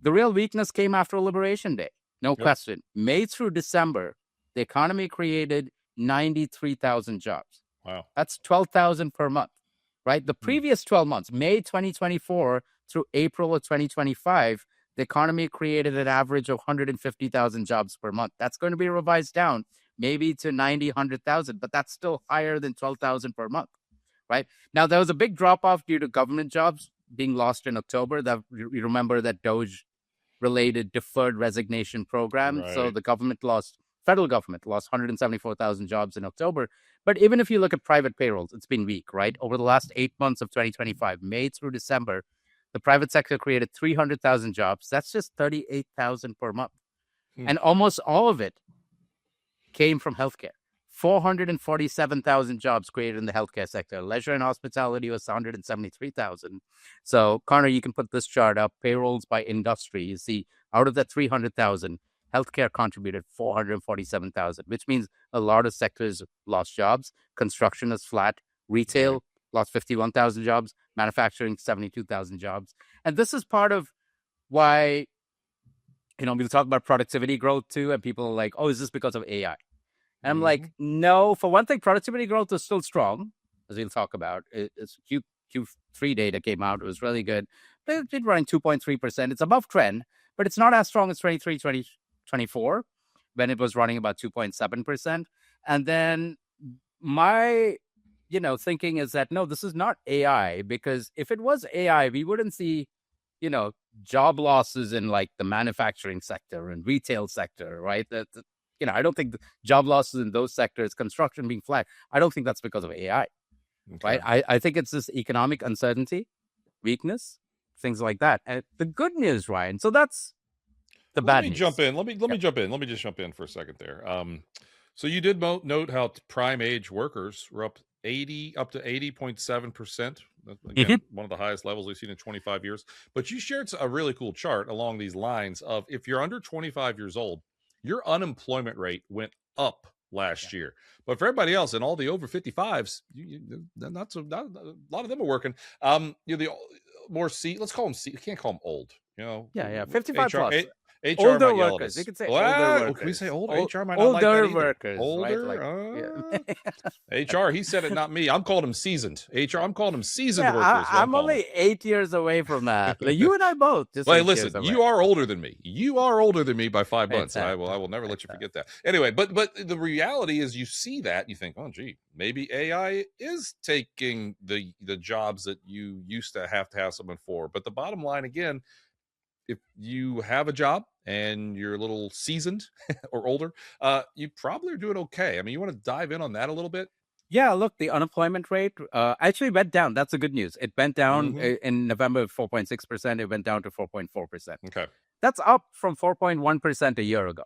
The real weakness came after Liberation Day, no question. May through December, the economy created 93,000 jobs. Wow. That's 12,000 per month, right? The previous 12 months, May 2024 through April of 2025, the economy created an average of 150,000 jobs per month. That's going to be revised down maybe to 90, 100,000, but that's still higher than 12,000 per month, right? Now, there was a big drop-off due to government jobs being lost in October. That you remember that DOGE-related deferred resignation program. So Right. the federal government lost 174,000 jobs in October. But even if you look at private payrolls, it's been weak, right? Over the last 8 months of 2025, May through December, the private sector created 300,000 jobs. That's just 38,000 per month. And almost all of it came from healthcare. 447,000 jobs created in the healthcare sector. Leisure and hospitality was 173,000. So, Connor, you can put this chart up. Payrolls by industry. You see, out of that 300,000, healthcare contributed 447,000, which means a lot of sectors lost jobs. Construction is flat. Retail lost 51,000 jobs. Manufacturing, 72,000 jobs. And this is part of why, we'll talk about productivity growth too. And people are like, oh, is this because of AI? And I'm like, no. For one thing, productivity growth is still strong, as we'll talk about. It's Q3 data came out. It was really good. But it's running 2.3%. It's above trend, but it's not as strong as 2024, when it was running about 2.7%. And then my, thinking is that, no, this is not AI, because if it was AI, we wouldn't see, job losses in like the manufacturing sector and retail sector, right? I don't think the job losses in those sectors, construction being flat, I don't think that's because of AI, right? I think it's this economic uncertainty, weakness, things like that. And the good news, Ryan, so that's the bad news. Let me jump in. Let me just jump in for a second there. So you did note how prime age workers were up to 80.7%. Again, one of the highest levels we've seen in 25 years. But you shared a really cool chart along these lines of, if you're under 25 years old, your unemployment rate went up last year. But for everybody else and all the over 55s, not a lot of them are working. The more let's call them you can't call them old. 55 plus. HR older might yell at workers. us. You could say older workers. Can we say older? HR might not older like that either. workers. Older? Right? HR, he said it, not me. I'm calling him seasoned. HR, I'm calling him seasoned workers. I'm only 8 years away from that. Like, you and I both. Listen, you are older than me. You are older than me by 5 months. Exactly. I will never let you forget that. Anyway, but the reality is, you see that, you think, oh, gee, maybe AI is taking the jobs that you used to have someone for. But the bottom line, again, if you have a job and you're a little seasoned or older, you probably are doing okay. I mean, you want to dive in on that a little bit? Yeah, look, the unemployment rate actually went down. That's the good news. It went down in November, 4.6%. It went down to 4.4%. Okay. That's up from 4.1% a year ago.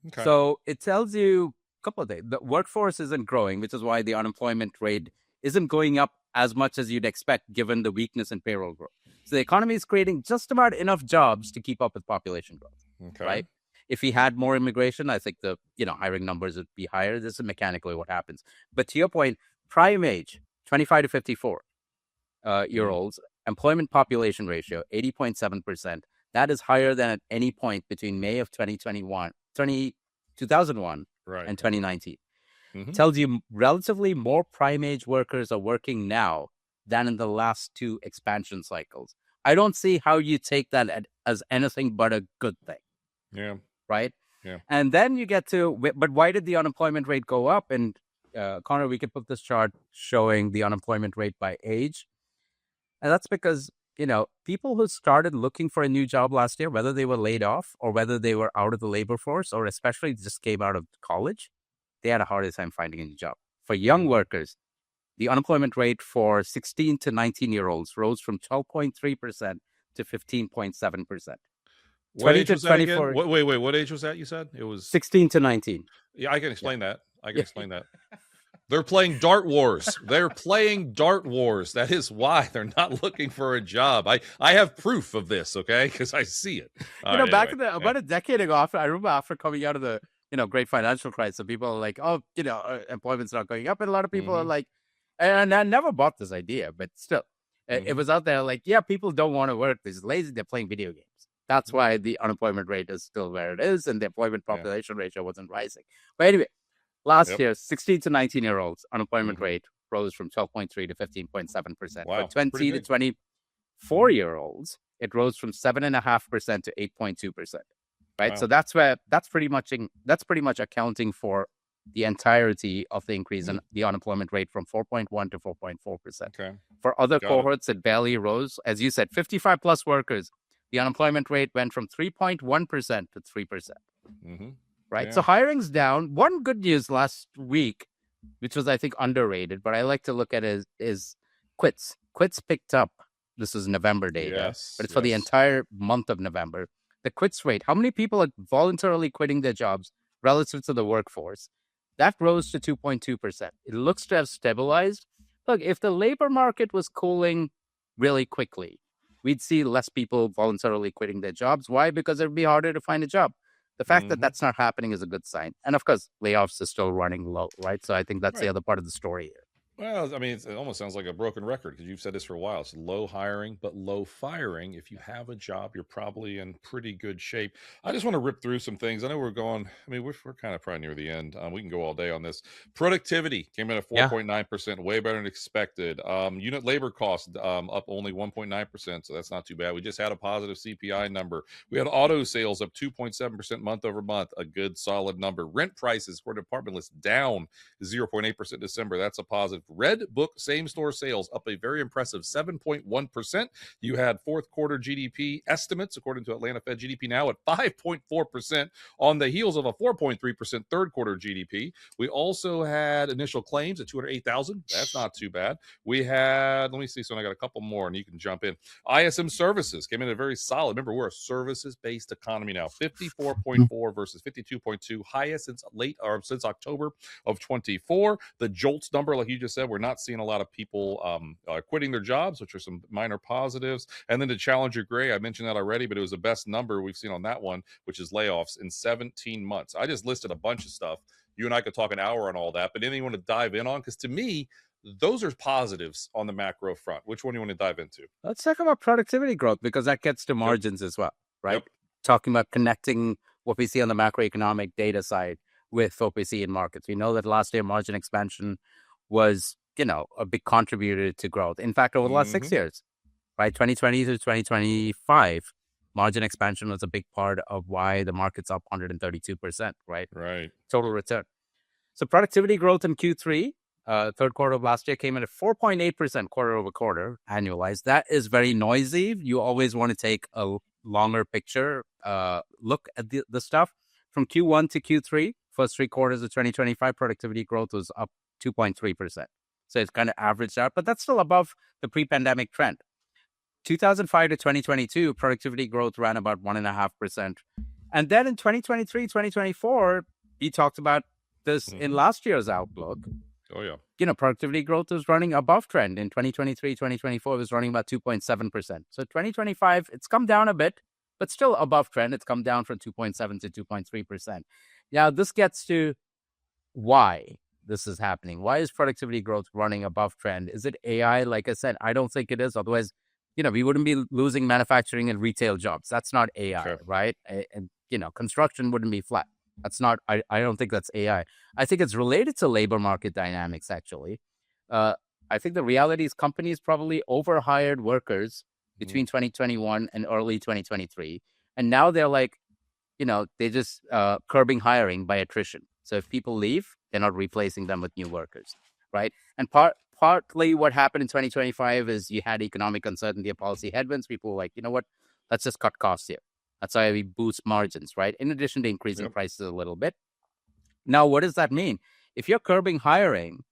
Okay. So it tells you a couple of things. The workforce isn't growing, which is why the unemployment rate isn't going up as much as you'd expect, given the weakness in payroll growth. So the economy is creating just about enough jobs to keep up with population growth. Okay. Right? If we had more immigration, I think the hiring numbers would be higher. This is mechanically what happens. But to your point, prime age, 25 to 54 year olds, employment population ratio, 80.7%. That is higher than at any point between May of 2001 and 2019. Tells you relatively more prime age workers are working now than in the last two expansion cycles. I don't see how you take that as anything but a good thing. Yeah. Right? Yeah. And then you get to, but why did the unemployment rate go up? And Connor, we could put this chart showing the unemployment rate by age. And that's because, people who started looking for a new job last year, whether they were laid off or whether they were out of the labor force or especially just came out of college, they had a harder time finding a new job. For young workers, the unemployment rate for 16 to 19-year-olds rose from 12.3% to 15.7%. What age was that again? Wait, what age was that you said? It was 16 to 19. Yeah, I can explain that. Explain that. They're playing Dart Wars. That is why they're not looking for a job. I have proof of this, okay? Because I see it. Back about a decade ago, I remember after coming out of the great financial crisis, people are like, oh, employment's not going up. And a lot of people are like, and I never bought this idea, but still, it was out there like, yeah, people don't want to work. They're lazy. They're playing video games. That's why the unemployment rate is still where it is, and the employment population ratio wasn't rising. But anyway, last year, 16 to 19-year-olds unemployment rate rose from 12.3 to 15.7%. Wow, for 20 to 24-year-olds, it rose from 7.5% to 8.2%. Right, so that's pretty much accounting for the entirety of the increase in the unemployment rate from 4.1 to 4.4%. Okay. For other Got cohorts, it barely rose. As you said, 55 plus workers, the unemployment rate went from 3.1% to 3%. Mm-hmm. Right? Yeah. So hiring's down. One good news last week, which was, I think, underrated, but I like to look at it, is quits. Quits picked up. This is November data, Yes. but it's for the entire month of November. The quits rate, how many people are voluntarily quitting their jobs relative to the workforce? That rose to 2.2%. It looks to have stabilized. Look, if the labor market was cooling really quickly, we'd see less people voluntarily quitting their jobs. Why? Because it would be harder to find a job. The fact that that's not happening is a good sign. And of course, layoffs are still running low, right? So I think that's the other part of the story here. Well, I mean, it almost sounds like a broken record because you've said this for a while. It's low hiring, but low firing. If you have a job, you're probably in pretty good shape. I just want to rip through some things. I know we're going, I mean, we're kind of probably near the end. We can go all day on this. Productivity came in at 4.9%, way better than expected. Unit labor cost up only 1.9%, so that's not too bad. We just had a positive CPI number. We had auto sales up 2.7% month over month, a good solid number. Rent prices for apartment lists down 0.8% in December. That's a positive. Red Book same-store sales up a very impressive 7.1%. You had fourth quarter GDP estimates, according to Atlanta Fed GDP now, at 5.4% on the heels of a 4.3% third quarter GDP. We also had initial claims at 208,000. That's not too bad. We had, let me see, so I got a couple more and you can jump in. ISM services came in a very solid. Remember, we're a services-based economy now. 54.4 versus 52.2, highest since October of 24. The JOLTS number, like you just said, we're not seeing a lot of people quitting their jobs, which are some minor positives. And then the Challenger Gray, I mentioned that already, but it was the best number we've seen on that one, which is layoffs in 17 months. I just listed a bunch of stuff. You and I could talk an hour on all that, but anything you want to dive in on? Because to me, those are positives on the macro front. Which one do you want to dive into? Let's talk about productivity growth because that gets to margins as well, right? Talking about connecting what we see on the macroeconomic data side with what we see in markets. We know that last year margin expansion was, a big contributor to growth. In fact, over the last 6 years, right, 2020 to 2025, margin expansion was a big part of why the market's up 132%, right? Right. Total return. So productivity growth in Q3, third quarter of last year, came in at 4.8% quarter over quarter annualized. That is very noisy. You always want to take a longer picture look at the stuff. From Q1 to Q3, first 3 quarters of 2025, productivity growth was up 2.3%. So it's kind of averaged out, but that's still above the pre-pandemic trend. 2005 to 2022, productivity growth ran about 1.5%. And then in 2023, 2024, he talked about this in last year's outlook. Oh, yeah. Productivity growth is running above trend. In 2023, 2024, it was running about 2.7%. So 2025, it's come down a bit, but still above trend. It's come down from 2.7 to 2.3%. Now, this gets to why this is happening. Why is productivity growth running above trend? Is it AI? Like I said, I don't think it is. Otherwise, we wouldn't be losing manufacturing and retail jobs. That's not AI, right? And, construction wouldn't be flat. That's not, I don't think that's AI. I think it's related to labor market dynamics, actually. I think the reality is companies probably overhired workers between 2021 and early 2023. And now they're like, they're just curbing hiring by attrition. So if people leave, they're not replacing them with new workers, right? And partly what happened in 2025 is you had economic uncertainty and policy headwinds. People were like, you know what, let's just cut costs here. That's why we boost margins, right? In addition to increasing prices a little bit. Now, what does that mean? If you're curbing hiring,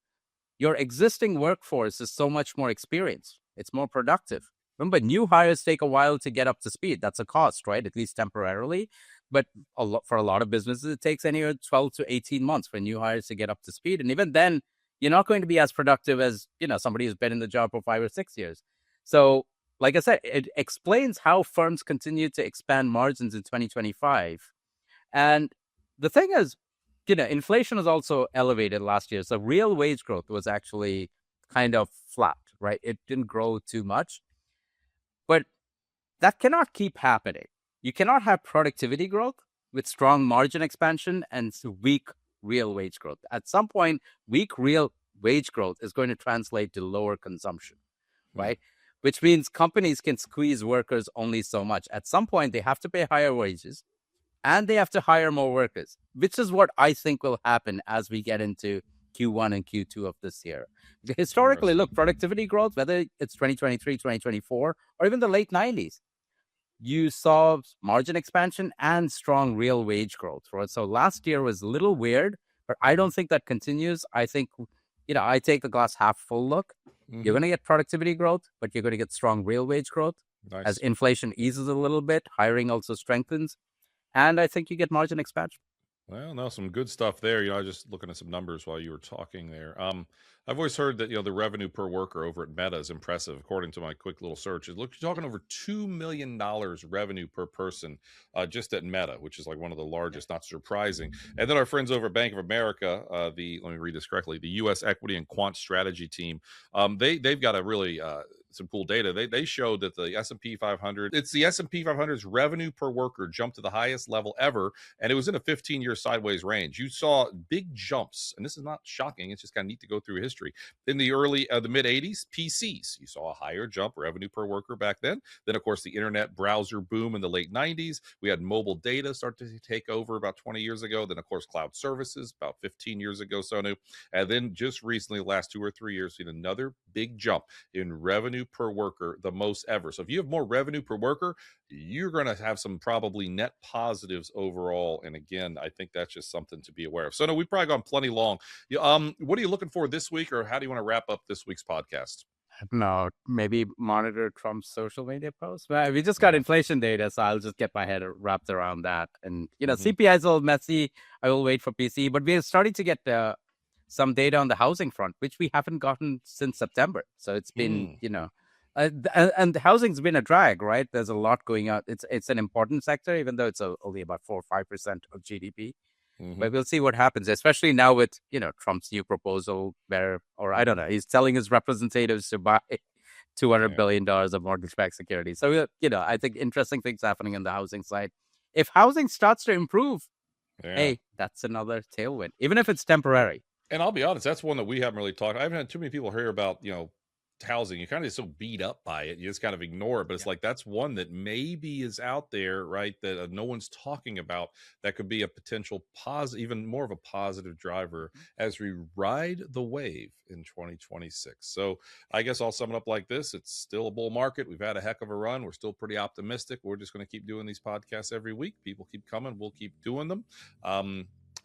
your existing workforce is so much more experienced. It's more productive. Remember, new hires take a while to get up to speed. That's a cost, right? At least temporarily. But for a lot of businesses, it takes anywhere 12 to 18 months for new hires to get up to speed. And even then, you're not going to be as productive as, somebody who's been in the job for 5 or 6 years. So, like I said, it explains how firms continue to expand margins in 2025. And the thing is, inflation was also elevated last year. So real wage growth was actually kind of flat, right? It didn't grow too much. But that cannot keep happening. You cannot have productivity growth with strong margin expansion and weak real wage growth. At some point, weak real wage growth is going to translate to lower consumption, right? Which means companies can squeeze workers only so much. At some point, they have to pay higher wages. and they have to hire more workers, which is what I think will happen as we get into Q1 and Q2 of this year. Historically, look, productivity growth, whether it's 2023, 2024, or even the late 90s, you saw margin expansion and strong real wage growth, right? So last year was a little weird, but I don't think that continues. I think, I take the glass half full look. You're going to get productivity growth, but you're going to get strong real wage growth. Nice. As inflation eases a little bit, hiring also strengthens. And I think you get margin expansion. Well, no, some good stuff there. I was just looking at some numbers while you were talking there. I've always heard that, the revenue per worker over at Meta is impressive. According to my quick little search, you're talking over $2 million revenue per person just at Meta, which is like one of the largest, not surprising. And then our friends over at Bank of America, let me read this correctly, the U.S. Equity and Quant Strategy team, they've got a really some cool data. They showed that the S&P 500, it's the S&P 500's revenue per worker jumped to the highest level ever, and it was in a 15-year sideways range. You saw big jumps, and this is not shocking. It's just kind of neat to go through history. In the the mid 80s, PCs, you saw a higher jump revenue per worker back then. Then, of course, the internet browser boom in the late 90s. We had mobile data start to take over about 20 years ago. Then, of course, cloud services about 15 years ago, Sonu. And then just recently, the last 2 or 3 years, seen another big jump in revenue per worker, the most ever. So if you have more revenue per worker, you're going to have some probably net positives overall. And again, I think that's just something to be aware of. So no, we've probably gone plenty long. What are you looking for this week, or how do you want to wrap up this week's podcast? No, maybe monitor Trump's social media posts. We just got inflation data, so I'll just get my head wrapped around that. And, CPI is a little messy. I will wait for PC, but we're starting to get some data on the housing front, which we haven't gotten since September. So it's been, and housing's been a drag, right? There's a lot going on. It's an important sector, even though it's only about 4 or 5% of GDP. But we'll see what happens, especially now with, Trump's new proposal I don't know, he's telling his representatives to buy $200 billion of mortgage-backed securities. So, I think interesting things happening on the housing side. If housing starts to improve, hey, that's another tailwind, even if it's temporary. And I'll be honest, that's one that we haven't really talked. I haven't had too many people hear about, housing. You kind of get so beat up by it, you just kind of ignore it. But it's like that's one that maybe is out there, right? That no one's talking about. That could be a potential positive, even more of a positive driver as we ride the wave in 2026. So I guess I'll sum it up like this: it's still a bull market. We've had a heck of a run. We're still pretty optimistic. We're just going to keep doing these podcasts every week. People keep coming. We'll keep doing them.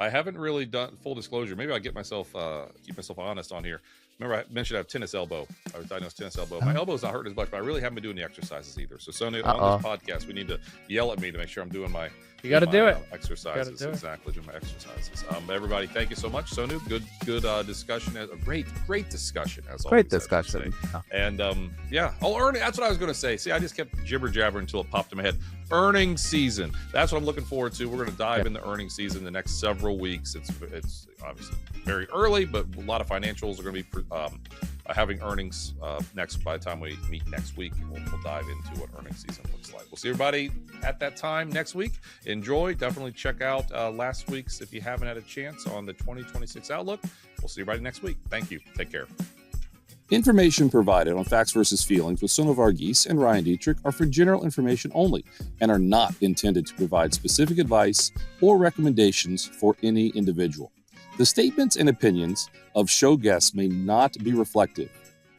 I haven't really done full disclosure. Maybe I'll keep myself honest on here. Remember, I mentioned I have tennis elbow. I was diagnosed tennis elbow. My elbow's not hurting as much, but I really haven't been doing the exercises either. So, Sonu, on this podcast, we need to yell at me to make sure I'm doing my exercises. Exactly, do my exercises. Everybody, thank you so much, Sonu. Good discussion. A great discussion as always. Great discussion. And earning. That's what I was going to say. See, I just kept jibber jabbering until it popped in my head. Earnings season. That's what I'm looking forward to. We're going to dive into earnings season the next several weeks. It's obviously very early, but a lot of financials are going to be having earnings by the time we meet next week. We'll dive into what earnings season looks like. We'll see everybody at that time next week. Enjoy. Definitely check out last week's, if you haven't had a chance, on the 2026 outlook. We'll see everybody next week. Thank you. Take care. Information provided on Facts versus Feelings with Sonu Varghese and Ryan Detrick are for general information only and are not intended to provide specific advice or recommendations for any individual. The statements and opinions of show guests may not be reflective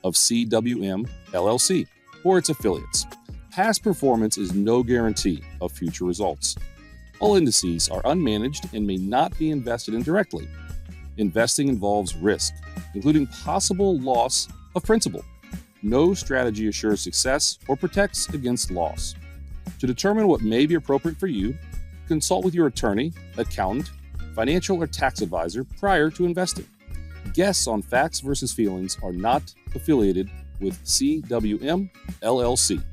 of CWM, LLC, or its affiliates. Past performance is no guarantee of future results. All indices are unmanaged and may not be invested in directly. Investing involves risk, including possible loss of principal. No strategy assures success or protects against loss. To determine what may be appropriate for you, consult with your attorney, accountant, financial or tax advisor prior to investing. Guests on Facts versus Feelings are not affiliated with CWM, LLC.